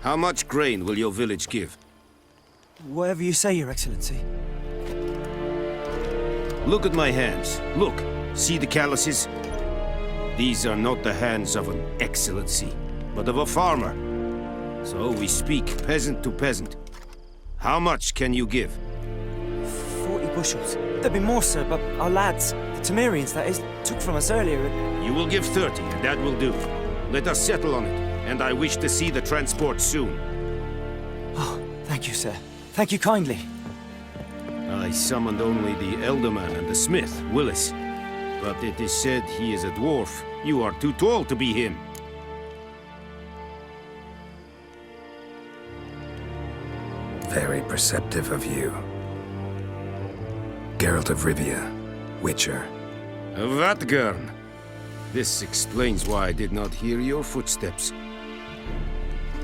How much grain will your village give? Whatever you say, Your Excellency. Look at my hands. Look. See the calluses? These are not the hands of an excellency, but of a farmer. So we speak peasant to peasant. How much can you give? 40 bushels. There'd be more, sir, but our lads, the Temerians, that is, took from us earlier. You will give 30, and that will do. Let us settle on it, and I wish to see the transport soon. Oh, thank you, sir. Thank you kindly. I summoned only the Elderman and the smith, Willis. But it is said he is a dwarf. You are too tall to be him. Very perceptive of you. Geralt of Rivia, Witcher. Vatgern. This explains why I did not hear your footsteps.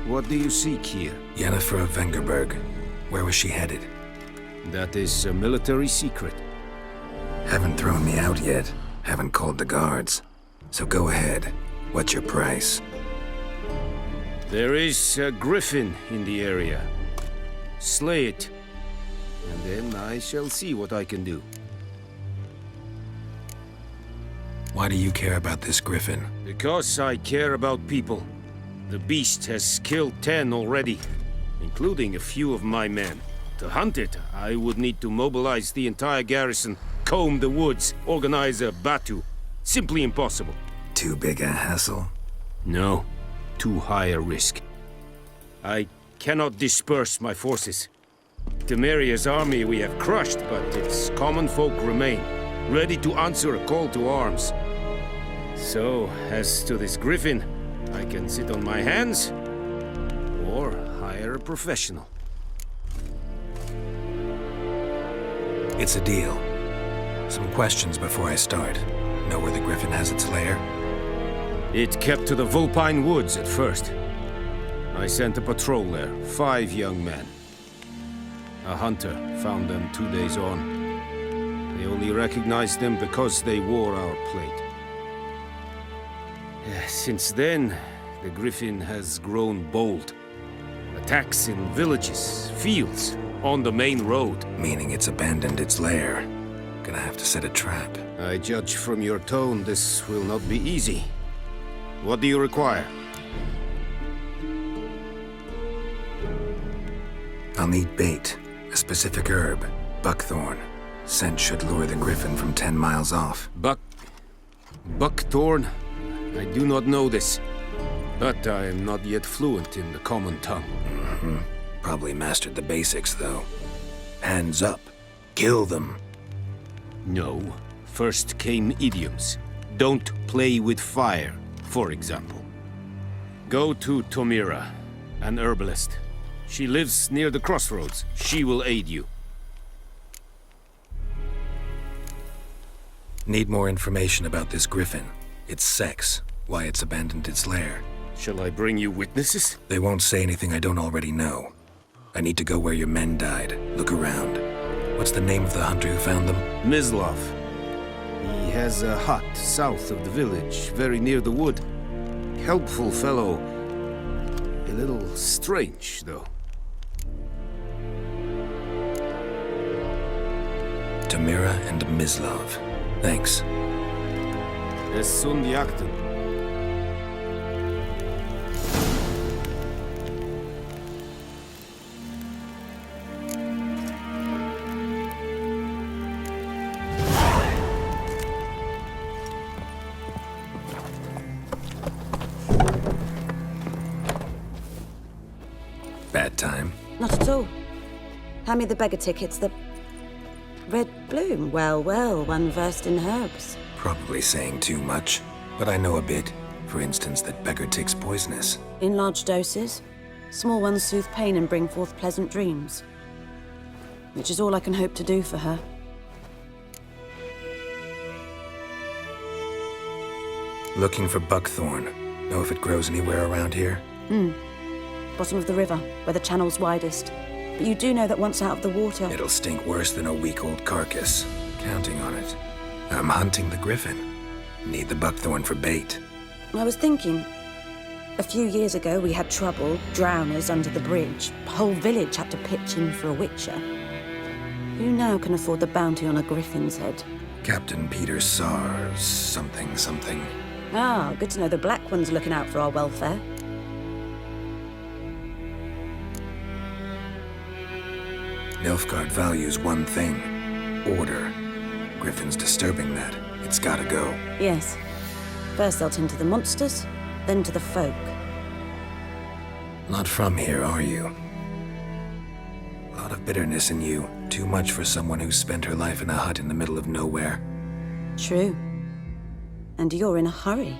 What do you seek here? Yennefer of Vengerberg. Where was she headed? That is a military secret. Haven't thrown me out yet. Haven't called the guards. So go ahead. What's your price? There is a griffin in the area. Slay it, and then I shall see what I can do. Why do you care about this griffin? Because I care about people. The beast has killed 10 already, including a few of my men. To hunt it, I would need to mobilize the entire garrison, comb the woods, organize a batu. Simply impossible. Too big a hassle? No, too high a risk. I cannot disperse my forces. Temeria's army we have crushed, but its common folk remain, ready to answer a call to arms. So, as to this griffin, I can sit on my hands, or hire a professional. It's a deal. Some questions before I start. Know where the griffin has its lair? It kept to the Vulpine Woods at first. I sent a patrol there, 5 young men. A hunter found them 2 days on. They only recognized them because they wore our plate. Since then, the griffin has grown bold. Attacks in villages, fields, on the main road. Meaning it's abandoned its lair. Gonna have to set a trap. I judge from your tone this will not be easy. What do you require? I'll need bait. A specific herb. Buckthorn. Scent should lure the griffin from 10 miles off. Buckthorn? I do not know this. But I am not yet fluent in the common tongue. Probably mastered the basics, though. Hands up. Kill them. No. First came idioms. Don't play with fire, for example. Go to Tomira, an herbalist. She lives near the crossroads. She will aid you. Need more information about this griffin. Its sex. Why it's abandoned its lair. Shall I bring you witnesses? They won't say anything I don't already know. I need to go where your men died. Look around. What's the name of the hunter who found them? Mislav. He has a hut south of the village, very near the wood. Helpful fellow. A little strange, though. Tamira and Mislav. Thanks. Es sunt jakten. Bad time. Not at all. Hand me the beggar tickets, the red bloom. Well, well, one versed in herbs. Probably saying too much, but I know a bit. For instance, that beggar tick's poisonous. In large doses, small ones soothe pain and bring forth pleasant dreams. Which is all I can hope to do for her. Looking for buckthorn. Know if it grows anywhere around here? Bottom of the river, where the channel's widest. But you do know that once out of the water... It'll stink worse than a week-old carcass. Counting on it. I'm hunting the griffin. Need the buckthorn for bait. I was thinking, A few years ago, we had trouble, drowners under the bridge. The whole village had to pitch in for a witcher. Who now can afford the bounty on a griffin's head? Captain Peter Sars, something. Ah, good to know the Black One's looking out for our welfare. Nilfgaard values one thing. Order. Griffin's disturbing that. It's gotta go. Yes. First they'll tend to the monsters, then to the folk. Not from here, are you? A lot of bitterness in you. Too much for someone who spent her life in a hut in the middle of nowhere. True. And you're in a hurry.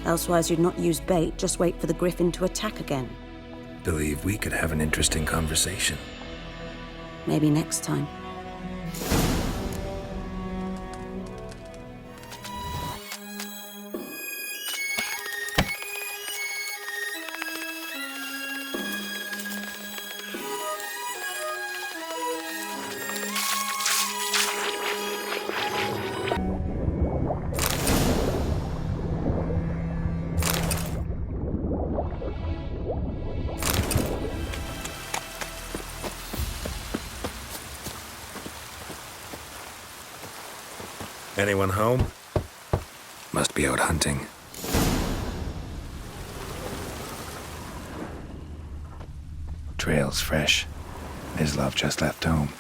Elsewise you'd not use bait, just wait for the griffin to attack again. Believe we could have an interesting conversation. Maybe next time. Anyone home? Must be out hunting. Trail's fresh. Mislav just left home.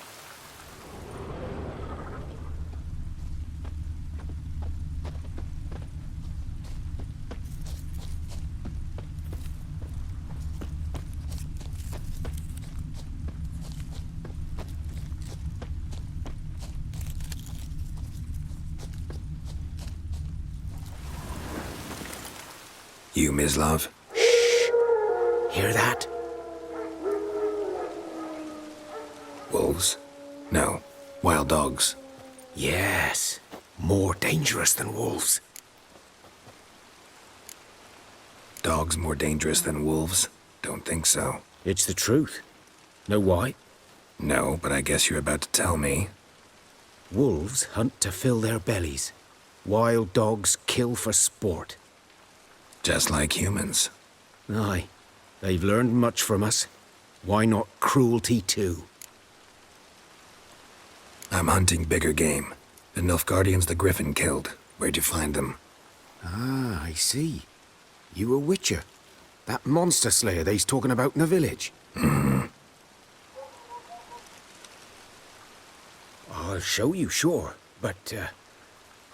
You, Mislav? Hear that? Wolves? No. Wild dogs. Yes. More dangerous than wolves. Dogs more dangerous than wolves? Don't think so. It's the truth. Know why? No, but I guess you're about to tell me. Wolves hunt to fill their bellies. Wild dogs kill for sport. Just like humans. Aye. They've learned much from us. Why not cruelty too? I'm hunting bigger game. The Nilfgaardians the Griffin killed. Where'd you find them? Ah, I see. You a witcher. That monster slayer they's talking about in the village. I'll show you, sure. But,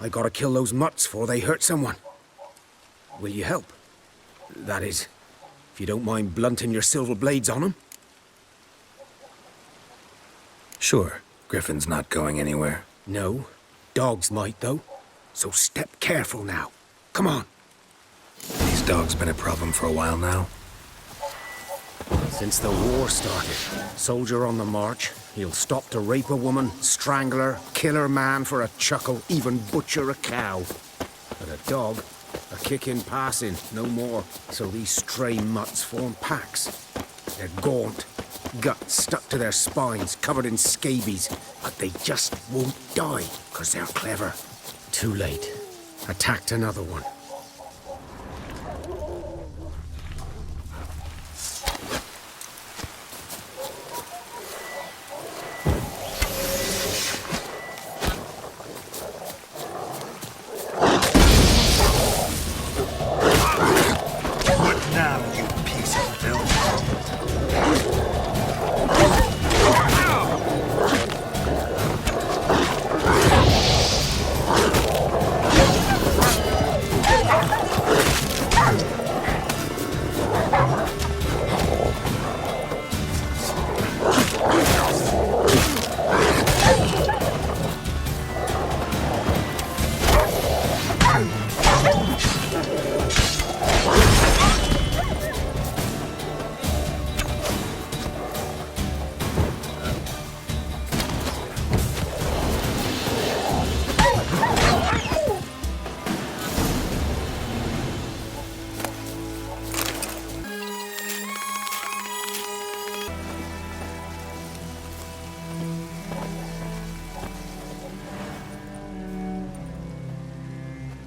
I gotta kill those mutts before they hurt someone. Will you help? That is, if you don't mind blunting your silver blades on them. Sure. Griffin's not going anywhere. No. Dogs might, though. So step careful now. Come on. These dogs been a problem for a while now. Since the war started, soldier on the march, he'll stop to rape a woman, strangle her, kill her man for a chuckle, even butcher a cow. But a dog, a kick in passing, no more. So these stray mutts form packs. They're gaunt, guts stuck to their spines, covered in scabies, but they just won't die, 'cause they're clever. Too late. Attacked another one.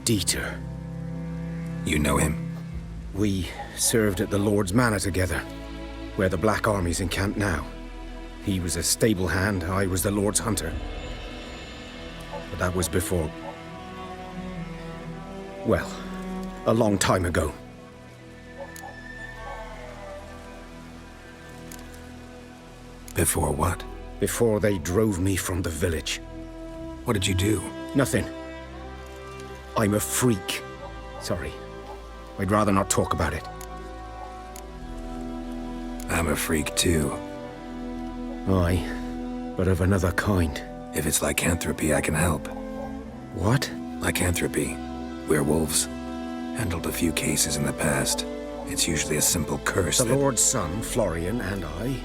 Dieter. You know him? We served at the Lord's Manor together, where the Black Army's encamped now. He was a stable hand, I was the Lord's hunter. But that was before... well, a long time ago. Before what? Before they drove me from the village. What did you do? Nothing. I'm a freak. Sorry. I'd rather not talk about it. I'm a freak too. Aye, but of another kind. If it's lycanthropy, I can help. What? Lycanthropy. Werewolves. Handled a few cases in the past. It's usually a simple curse The that... Lord's son, Florian, and I...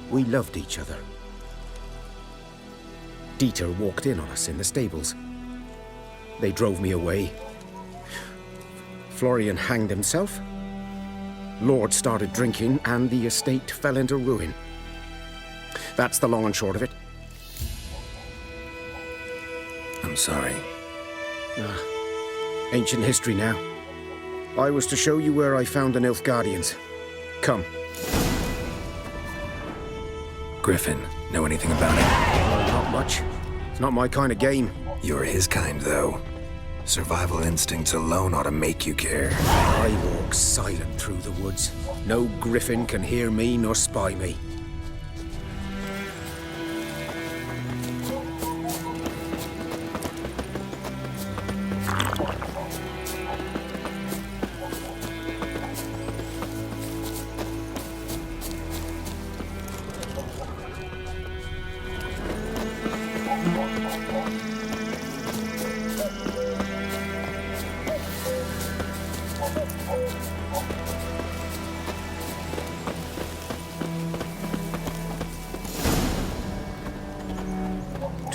we loved each other. Dieter walked in on us in the stables. They drove me away. Florian hanged himself. Lord started drinking, and the estate fell into ruin. That's the long and short of it. I'm sorry. Ancient history now. I was to show you where I found the Nilfgaardians. Come. Griffin, know anything about it? Not much. It's not my kind of game. You're his kind, though. Survival instincts alone ought to make you care. I walk silent through the woods. No griffin can hear me nor spy me.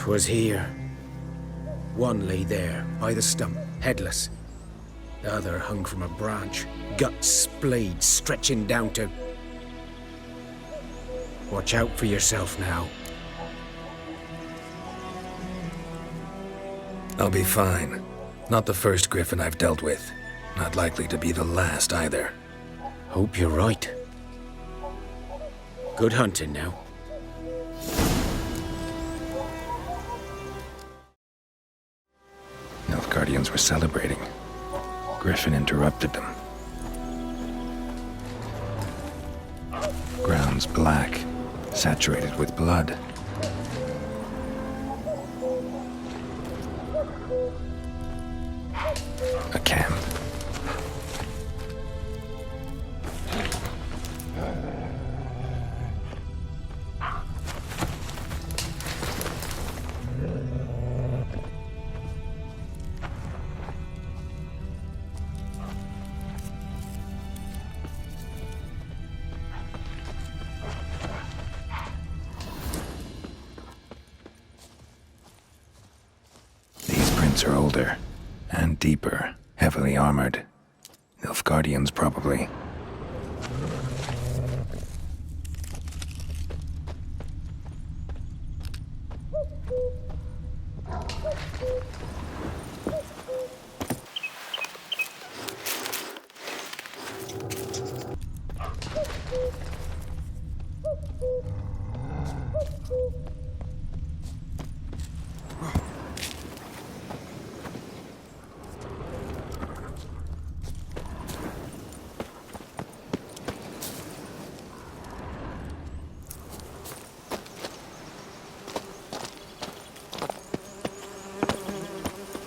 Was here. One lay there, by the stump, headless. The other hung from a branch, guts splayed, stretching down to... Watch out for yourself now. I'll be fine. Not the first griffin I've dealt with. Not likely to be the last either. Hope you're right. Good hunting now. Nilfgaardians were celebrating. Griffin interrupted them. Ground's black, saturated with blood. A camp. Are older and deeper, heavily armored. Nilfgaardians, probably.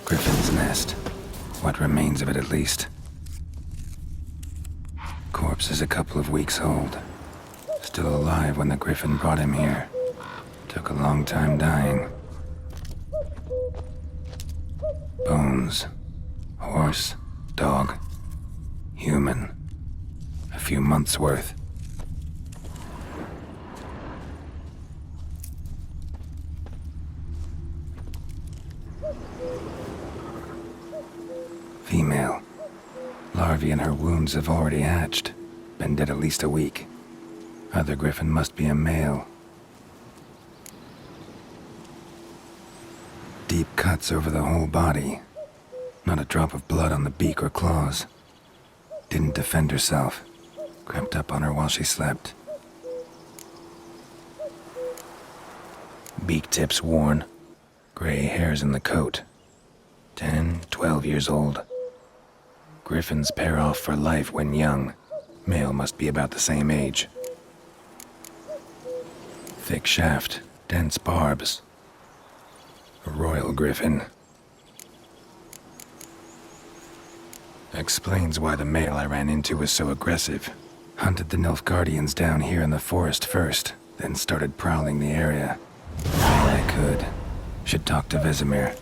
Griffin's nest. What remains of it, at least. Corpse is a couple of weeks old. Still alive when the Griffin brought him here. Took a long time dying. Bones. Horse. Dog. Human. A few months' worth. Female. Larvae in her wounds have already hatched. Been dead at least a week. Other Griffin must be a male. Deep cuts over the whole body. Not a drop of blood on the beak or claws. Didn't defend herself. Crept up on her while she slept. Beak tips worn. Gray hairs in the coat. 10, 12 years old. Griffins pair off for life when young. Male must be about the same age. Thick shaft, dense barbs. A royal griffin. Explains why the male I ran into was so aggressive. Hunted the Nilfgaardians down here in the forest first, then started prowling the area. All I could. Should talk to Vesemir.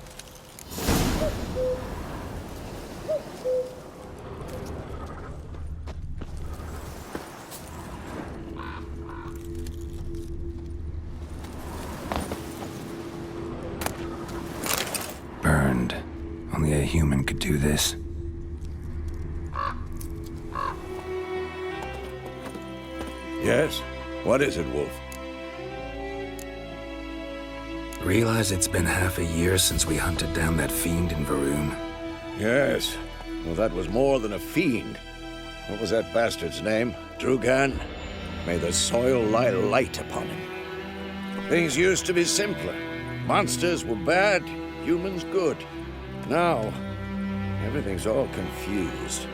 Burned. Only a human could do this. Yes? What is it, Wolf? Realize it's been half a year since we hunted down that fiend in Varun? Yes. Well, that was more than a fiend. What was that bastard's name? Drugan? May the soil lie light upon him. Things used to be simpler. Monsters were bad, humans good. Now, everything's all confused.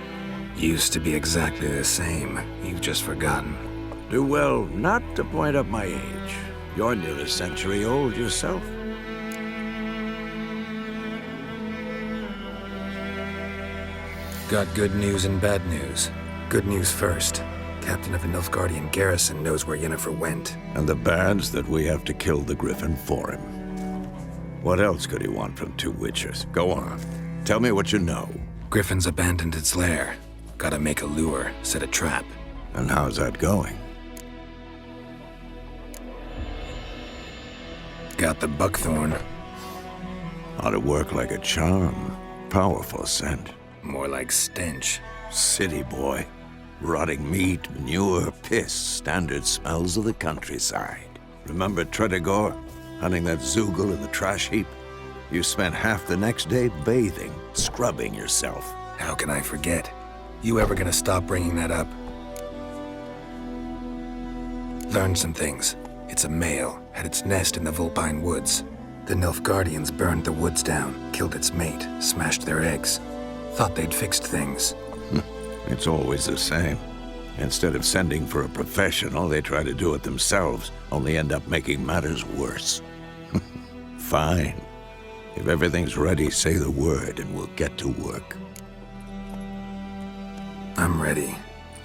Used to be exactly the same. You've just forgotten. Do well not to point up my age. You're near a century old yourself. Got good news and bad news. Good news first. Captain of the Nilfgaardian garrison knows where Yennefer went. And the bad's that we have to kill the Griffin for him. What else could he want from two Witchers? Go on. Tell me what you know. Griffin's abandoned its lair. Gotta make a lure, set a trap. And how's that going? Got the buckthorn. Ought to work like a charm. Powerful scent. More like stench. City boy. Rotting meat, manure, piss. Standard smells of the countryside. Remember Tredegor? Hunting that Zoogle in the trash heap? You spent half the next day bathing, scrubbing yourself. How can I forget? You ever gonna stop bringing that up? Learned some things. It's a male, had its nest in the Vulpine Woods. The Nilfgaardians burned the woods down, killed its mate, smashed their eggs. Thought they'd fixed things. It's always the same. Instead of sending for a professional, they try to do it themselves, only end up making matters worse. Fine. If everything's ready, say the word and we'll get to work. I'm ready.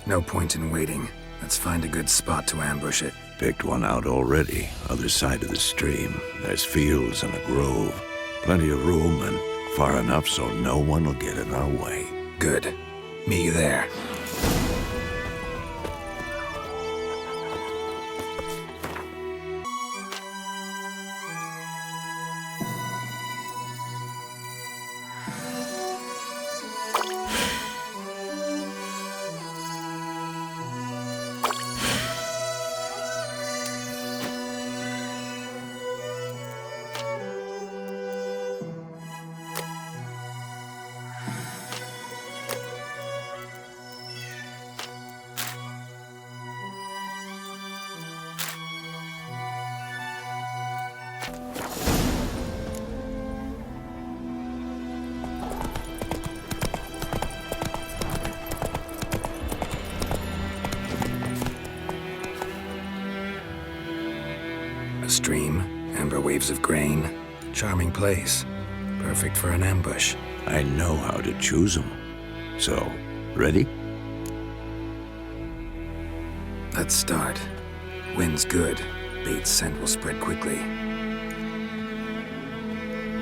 No point in waiting. Let's find a good spot to ambush it. Picked one out already, other side of the stream. There's fields and a grove. Plenty of room and far enough so no one will get in our way. Good. Meet you there. A stream, amber waves of grain. Charming place. Perfect for an ambush. I know how to choose them. So, ready? Let's start. Wind's good. Bait's scent will spread quickly.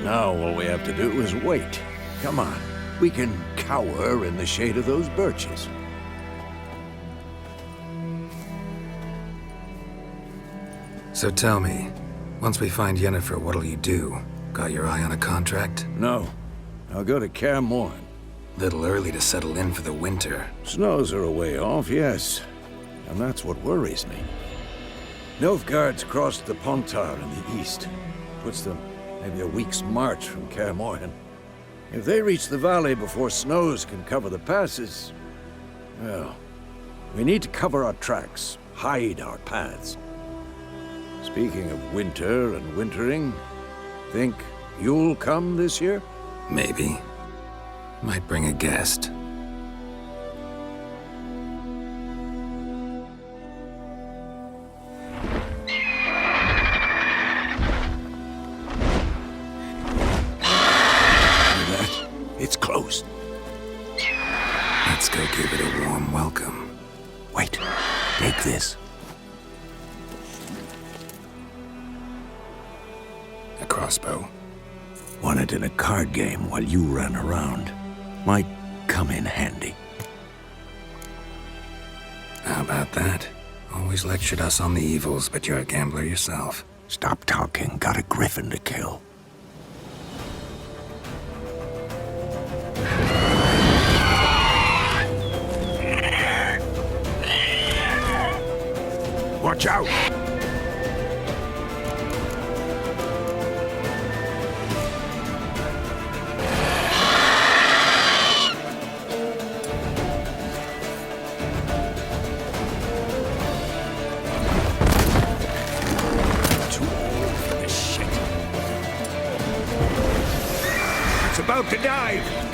Now all we have to do is wait. Come on. We can cower in the shade of those birches. So tell me, once we find Yennefer, what'll you do? Got your eye on a contract? No. I'll go to Kaer Morhen. Little early to settle in for the winter. Snows are a way off, yes. And that's what worries me. Nilfgaard's crossed the Pontar in the east. Puts them maybe a week's march from Kaer Morhen. If they reach the valley before snows can cover the passes, Well, we need to cover our tracks, hide our paths. Speaking of winter and wintering, think you'll come this year? Maybe. Might bring a guest. It's close. Let's go give it a warm welcome. Wait, take this. A crossbow. Won it in a card game while you ran around. Might come in handy. How about that? Always lectured us on the evils, but you're a gambler yourself. Stop talking. Got a griffin to kill. Watch out! Too old for this shit. It's about to dive!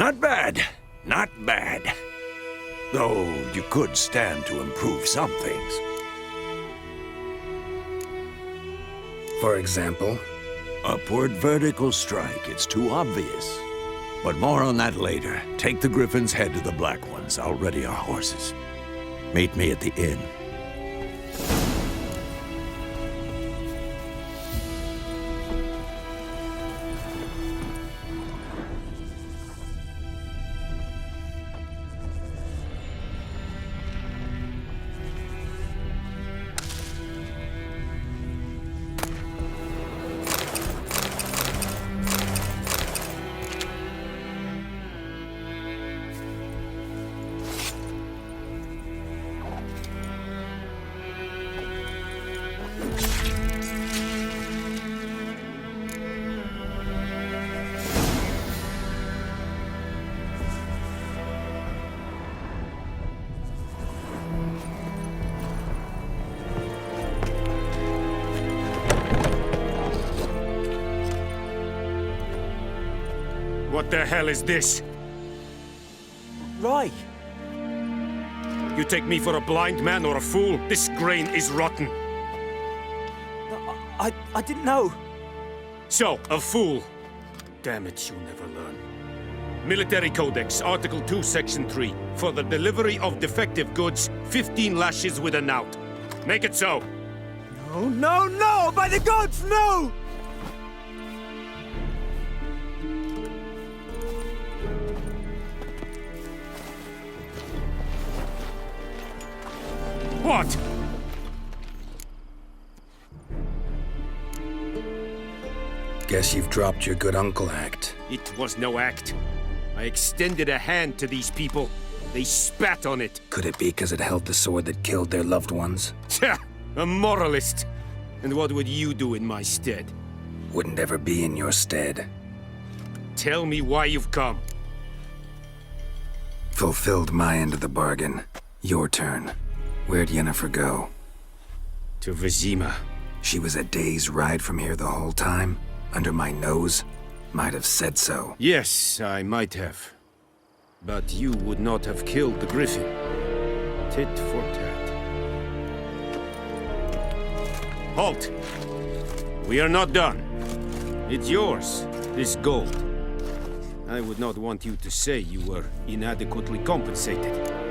Not bad. Not bad. Though you could stand to improve some things. For example, Upward vertical strike. It's too obvious. But more on that later. Take the Griffin's head to the Black Ones. I'll ready our horses. Meet me at the inn. What the hell is this? Rye! You take me for a blind man or a fool? This grain is rotten. I didn't know. So, a fool. Damn it, you'll never learn. Military Codex, Article 2, Section 3. For the delivery of defective goods, 15 lashes with a knout. Make it so. No, no, no! By the gods, no! What? guess you've dropped your good uncle act. It was no act. I extended a hand to these people. They spat on it. Could it be because it held the sword that killed their loved ones? Tja, a moralist. And what would you do in my stead? Wouldn't ever be in your stead. Tell me why you've come. Fulfilled my end of the bargain. Your turn. Where'd Yennefer go? To Vizima. She was a day's ride from here the whole time? Under my nose? Might have said so. Yes, I might have. But you would not have killed the Griffin. Tit for tat. Halt! We are not done. It's yours, this gold. I would not want you to say you were inadequately compensated.